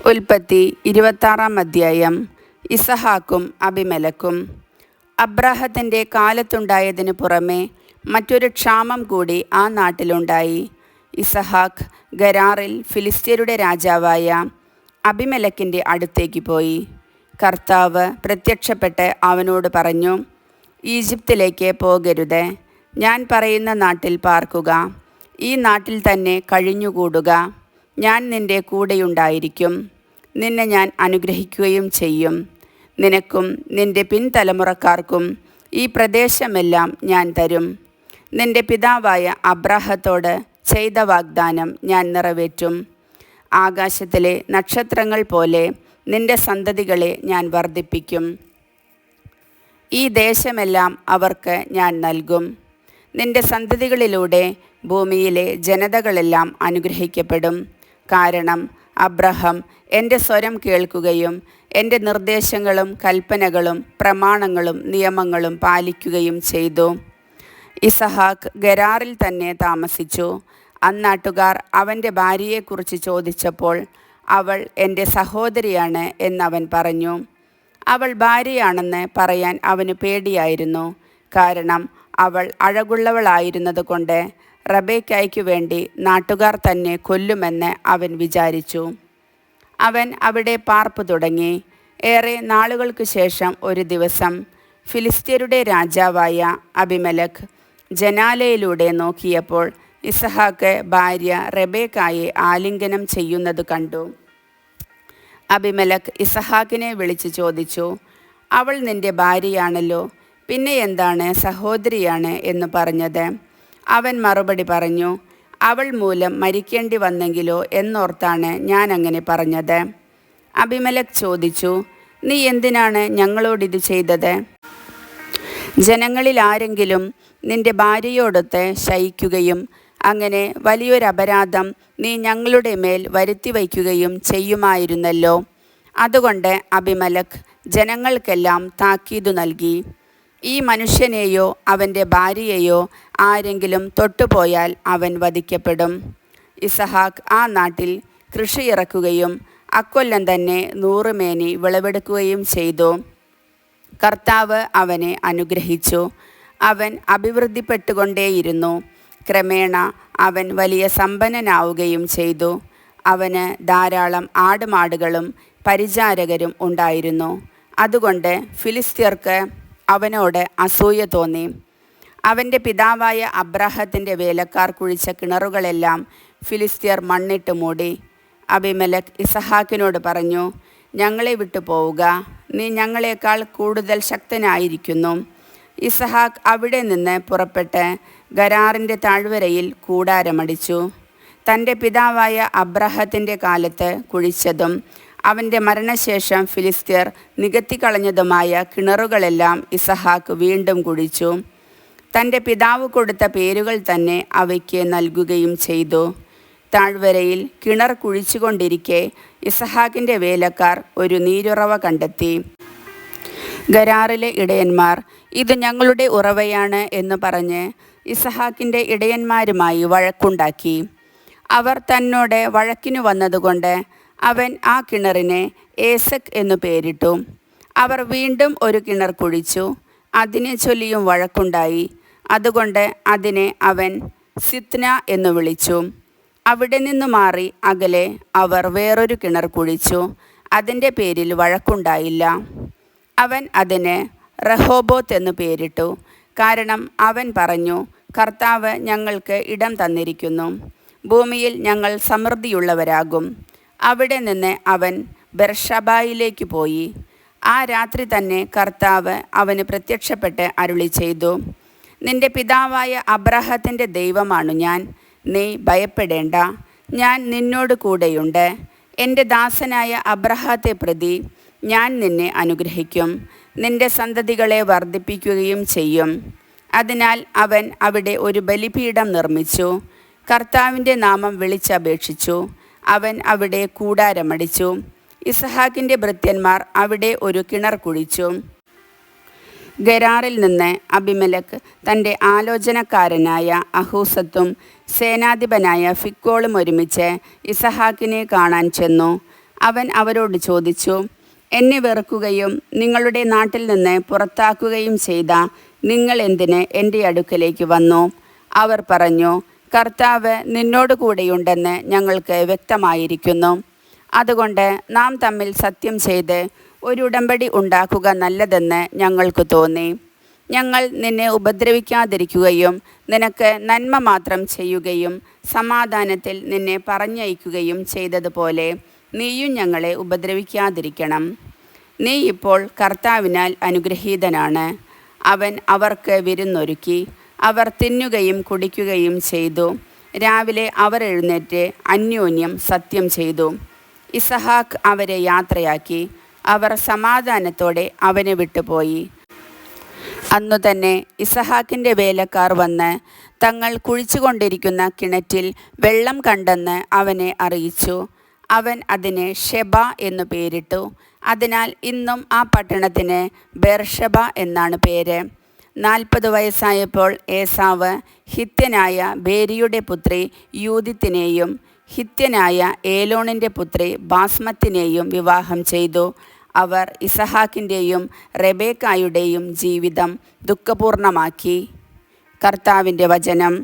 ഉൽപ്പത്തി 26-ാം അധ്യായം. ഇസഹാക്കും അബിമേലെക്കും. അബ്രാഹത്തിൻ്റെ കാലത്തുണ്ടായതിനു പുറമെ മറ്റൊരു ക്ഷാമം കൂടി ആ നാട്ടിലുണ്ടായി. ഇസഹാക്ക് ഗരാറിൽ ഫിലിസ്ത്യരുടെ രാജാവായ അബിമേലെക്കിൻ്റെ അടുത്തേക്ക് പോയി. കർത്താവ് പ്രത്യക്ഷപ്പെട്ട് അവനോട് പറഞ്ഞു, ഈജിപ്തിലേക്ക് പോകരുത്, ഞാൻ പറയുന്ന നാട്ടിൽ പാർക്കുക, ഈ നാട്ടിൽ തന്നെ കഴിഞ്ഞുകൂടുക. ഞാൻ നിൻ്റെ കൂടെയുണ്ടായിരിക്കും, നിന്നെ ഞാൻ അനുഗ്രഹിക്കുകയും ചെയ്യും. നിനക്കും നിൻ്റെ പിൻതലമുറക്കാർക്കും ഈ പ്രദേശമെല്ലാം ഞാൻ തരും. നിൻ്റെ പിതാവായ അബ്രാഹത്തോട് ചെയ്ത വാഗ്ദാനം ഞാൻ നിറവേറ്റും. ആകാശത്തിലെ നക്ഷത്രങ്ങൾ പോലെ നിൻ്റെ സന്തതികളെ ഞാൻ വർദ്ധിപ്പിക്കും. ഈ ദേശമെല്ലാം അവർക്ക് ഞാൻ നൽകും. നിൻ്റെ സന്തതികളിലൂടെ ഭൂമിയിലെ ജനതകളെല്ലാം അനുഗ്രഹിക്കപ്പെടും. കാരണം അബ്രാഹാം എൻ്റെ സ്വരം കേൾക്കുകയും എൻ്റെ നിർദ്ദേശങ്ങളും കൽപ്പനകളും പ്രമാണങ്ങളും നിയമങ്ങളും പാലിക്കുകയും ചെയ്തു. ഇസഹാക്ക് ഗരാറിൽ തന്നെ താമസിച്ചു. അന്നാട്ടുകാർ അവൻ്റെ ഭാര്യയെക്കുറിച്ച് ചോദിച്ചപ്പോൾ അവൾ എൻ്റെ സഹോദരിയാണ് എന്നവൻ പറഞ്ഞു. അവൾ ഭാര്യയാണെന്ന് പറയാൻ അവന് പേടിയായിരുന്നു. കാരണം അവൾ അഴകുള്ളവളായിരുന്നത് കൊണ്ട് റബേക്കായ്ക്കു വേണ്ടി നാട്ടുകാർ തന്നെ കൊല്ലുമെന്ന് അവൻ വിചാരിച്ചു. അവൻ അവിടെ പാർപ്പ് തുടങ്ങി. ഏറെ നാളുകൾക്കു ശേഷം ഒരു ദിവസം ഫിലിസ്ത്യരുടെ രാജാവായ അബിമേലെക്ക് ജനാലയിലൂടെ നോക്കിയപ്പോൾ ഇസഹാക്ക് ഭാര്യ റബേക്കായെ ആലിംഗനം ചെയ്യുന്നത് കണ്ടു. അബിമേലെക്ക് ഇസഹാക്കിനെ വിളിച്ചു ചോദിച്ചു, അവൾ നിൻ്റെ ഭാര്യയാണല്ലോ, പിന്നെ എന്താണ് സഹോദരിയാണ് എന്ന് പറഞ്ഞത്? അവൻ മറുപടി പറഞ്ഞു, അവൾ മൂലം മരിക്കേണ്ടി വന്നെങ്കിലോ എന്നോർത്താണ് ഞാൻ അങ്ങനെ പറഞ്ഞത്. അബിമേലെക്ക് ചോദിച്ചു, നീ എന്തിനാണ് ഞങ്ങളോടിത് ചെയ്തത്? ജനങ്ങളിൽ ആരെങ്കിലും നിൻ്റെ ഭാര്യയോടൊത്ത് ശയിക്കുകയും അങ്ങനെ വലിയൊരപരാധം നീ ഞങ്ങളുടെ മേൽ വരുത്തി വയ്ക്കുകയും ചെയ്യുമായിരുന്നല്ലോ. അതുകൊണ്ട് അബിമേലെക്ക് ജനങ്ങൾക്കെല്ലാം താക്കീതു നൽകി, ഈ മനുഷ്യനെയോ അവൻ്റെ ഭാര്യയെയോ ആരെങ്കിലും തൊട്ടുപോയാൽ അവൻ വധിക്കപ്പെടും. ഇസഹാക്ക് ആ നാട്ടിൽ കൃഷി ഇറക്കുകയും അക്കൊല്ലം തന്നെ 100 മേനി വിളവെടുക്കുകയും ചെയ്തു. കർത്താവ് അവനെ അനുഗ്രഹിച്ചു. അവൻ അഭിവൃദ്ധിപ്പെട്ടുകൊണ്ടേയിരുന്നു. ക്രമേണ അവൻ വലിയ സമ്പന്നനാവുകയും ചെയ്തു. അവന് ധാരാളം ആടുമാടുകളും പരിചാരകരും ഉണ്ടായിരുന്നു. അതുകൊണ്ട് ഫിലിസ്ത്യർക്ക് അവനോട് അസൂയ തോന്നി. അവൻ്റെ പിതാവായ അബ്രാഹത്തിൻ്റെ വേലക്കാർ കുഴിച്ച കിണറുകളെല്ലാം ഫിലിസ്ത്യർ മണ്ണിട്ട് മൂടി. അബിമേലെക്ക് ഇസഹാക്കിനോട് പറഞ്ഞു, ഞങ്ങളെ വിട്ടു പോവുക, നീ ഞങ്ങളെക്കാൾ കൂടുതൽ ശക്തനായിരിക്കുന്നു. ഇസഹാക്ക് അവിടെ നിന്ന് പുറപ്പെട്ട് ഗരാറിൻ്റെ താഴ്വരയിൽ കൂടാരമടിച്ചു. തൻ്റെ പിതാവായ അബ്രാഹത്തിൻ്റെ കാലത്ത് കുഴിച്ചതും അവൻ്റെ മരണശേഷം ഫിലിസ്ത്യർ നികത്തിക്കളഞ്ഞതുമായ കിണറുകളെല്ലാം ഇസഹാക്ക് വീണ്ടും കുഴിച്ചു. തൻ്റെ പിതാവ് കൊടുത്ത പേരുകൾ തന്നെ അവയ്ക്ക് നൽകുകയും ചെയ്തു. താഴ്വരയിൽ കിണർ കുഴിച്ചുകൊണ്ടിരിക്കെ ഇസഹാക്കിൻ്റെ വേലക്കാർ ഒരു നീരുറവ കണ്ടെത്തി. ഗരാറിലെ ഇടയന്മാർ ഇത് ഞങ്ങളുടെ ഉറവയാണ് എന്ന് പറഞ്ഞ് ഇസഹാക്കിൻ്റെ ഇടയന്മാരുമായി വഴക്കുണ്ടാക്കി. അവർ തന്നോട് വഴക്കിനു വന്നതുകൊണ്ട് അവൻ ആ കിണറിനെ ഏസെക്ക് എന്നു പേരിട്ടു. അവർ വീണ്ടും ഒരു കിണർ കുഴിച്ചു. അതിനെ ചൊല്ലിയും വഴക്കുണ്ടായി. അതുകൊണ്ട് അതിനെ അവൻ സിത്ന എന്നു വിളിച്ചു. അവിടെ നിന്നു മാറി അകലെ അവർ വേറൊരു കിണർ കുഴിച്ചു. അതിൻ്റെ പേരിൽ വഴക്കുണ്ടായില്ല. അവൻ അതിന് റഹോബോത്ത് എന്നു പേരിട്ടു. കാരണം അവൻ പറഞ്ഞു, കർത്താവ് ഞങ്ങൾക്ക് ഇടം തന്നിരിക്കുന്നു, ഭൂമിയിൽ ഞങ്ങൾ സമൃദ്ധിയുള്ളവരാകും. അവിടെ നിന്ന് അവൻ ബെർഷബായിലേക്ക് പോയി. ആ രാത്രി തന്നെ കർത്താവ് അവന് പ്രത്യക്ഷപ്പെട്ട് അരുളി ചെയ്തു, നിൻ്റെ പിതാവായ അബ്രാഹത്തിൻ്റെ ദൈവമാണു ഞാൻ, നീ ഭയപ്പെടേണ്ട, ഞാൻ നിന്നോട് കൂടെയുണ്ട്. എൻ്റെ ദാസനായ അബ്രാഹത്തെ പ്രതി ഞാൻ നിന്നെ അനുഗ്രഹിക്കും, നിൻ്റെ സന്തതികളെ വർദ്ധിപ്പിക്കുകയും ചെയ്യും. അതിനാൽ അവൻ അവിടെ ഒരു ബലിപീഠം നിർമ്മിച്ചു. കർത്താവിൻ്റെ നാമം വിളിച്ചപേക്ഷിച്ചു. അവൻ അവിടെ കൂടാരമടിച്ചു. ഇസഹാക്കിൻ്റെ ഭൃത്യന്മാർ അവിടെ ഒരു കിണർ കുഴിച്ചു. ഗരാറിൽ നിന്ന് അബിമേലെക്ക് തൻ്റെ ആലോചനക്കാരനായ അഹൂസത്തും സേനാധിപനായ ഫിക്കോളും ഒരുമിച്ച് ഇസഹാക്കിനെ കാണാൻ ചെന്നു. അവൻ അവരോട് ചോദിച്ചു, എന്നെ വെറുക്കുകയും നിങ്ങളുടെ നാട്ടിൽ നിന്ന് പുറത്താക്കുകയും ചെയ്ത നിങ്ങൾ എന്തിന് എൻ്റെ അടുക്കലേക്ക് വന്നു? അവർ പറഞ്ഞു, കർത്താവ് നിന്നോട് കൂടെയുണ്ടെന്ന് ഞങ്ങൾക്ക് വ്യക്തമായിരിക്കുന്നു. അതുകൊണ്ട് നാം തമ്മിൽ സത്യം ചെയ്ത് ഒരു ഉടമ്പടി ഉണ്ടാക്കുക നല്ലതെന്ന് ഞങ്ങൾക്ക് തോന്നി. ഞങ്ങൾ നിന്നെ ഉപദ്രവിക്കാതിരിക്കുകയും നിനക്ക് നന്മ മാത്രം ചെയ്യുകയും സമാധാനത്തിൽ നിന്നെ പറഞ്ഞയക്കുകയും ചെയ്തതുപോലെ നീയും ഞങ്ങളെ ഉപദ്രവിക്കാതിരിക്കണം. നീ ഇപ്പോൾ കർത്താവിനാൽ അനുഗ്രഹീതനാണ്. അവൻ അവർക്ക് വിരുന്നൊരുക്കി. അവർ തിന്നുകയും കുടിക്കുകയും ചെയ്തു. രാവിലെ അവർ എഴുന്നേറ്റ് അന്യോന്യം സത്യം ചെയ്തു. ഇസഹാക്ക് അവരെ യാത്രയാക്കി. അവർ സമാധാനത്തോടെ അവനെ വിട്ടുപോയി. അന്നു തന്നെ ഇസഹാക്കിൻ്റെ വേലക്കാർ വന്ന് തങ്ങൾ കുഴിച്ചുകൊണ്ടിരിക്കുന്ന കിണറ്റിൽ വെള്ളം കണ്ടെന്ന് അവനെ അറിയിച്ചു. അവൻ അതിന് ഷെബ എന്നു പേരിട്ടു. അതിനാൽ ഇന്നും ആ പട്ടണത്തിന് ബേർഷെബ എന്നാണ് പേര്. 40 വയസ്സായപ്പോൾ ഏസാവ് ഹിത്യനായ ബേരിയുടെ പുത്രി യൂദിത്തിനെയും ഹിത്യനായ ഏലോണിൻ്റെ പുത്രി ബാസ്മത്തിനെയും വിവാഹം ചെയ്തു. അവർ ഇസഹാക്കിൻ്റെയും റെബേക്കായുടെയും ജീവിതം ദുഃഖപൂർണമാക്കി. കർത്താവിൻ്റെ വചനം.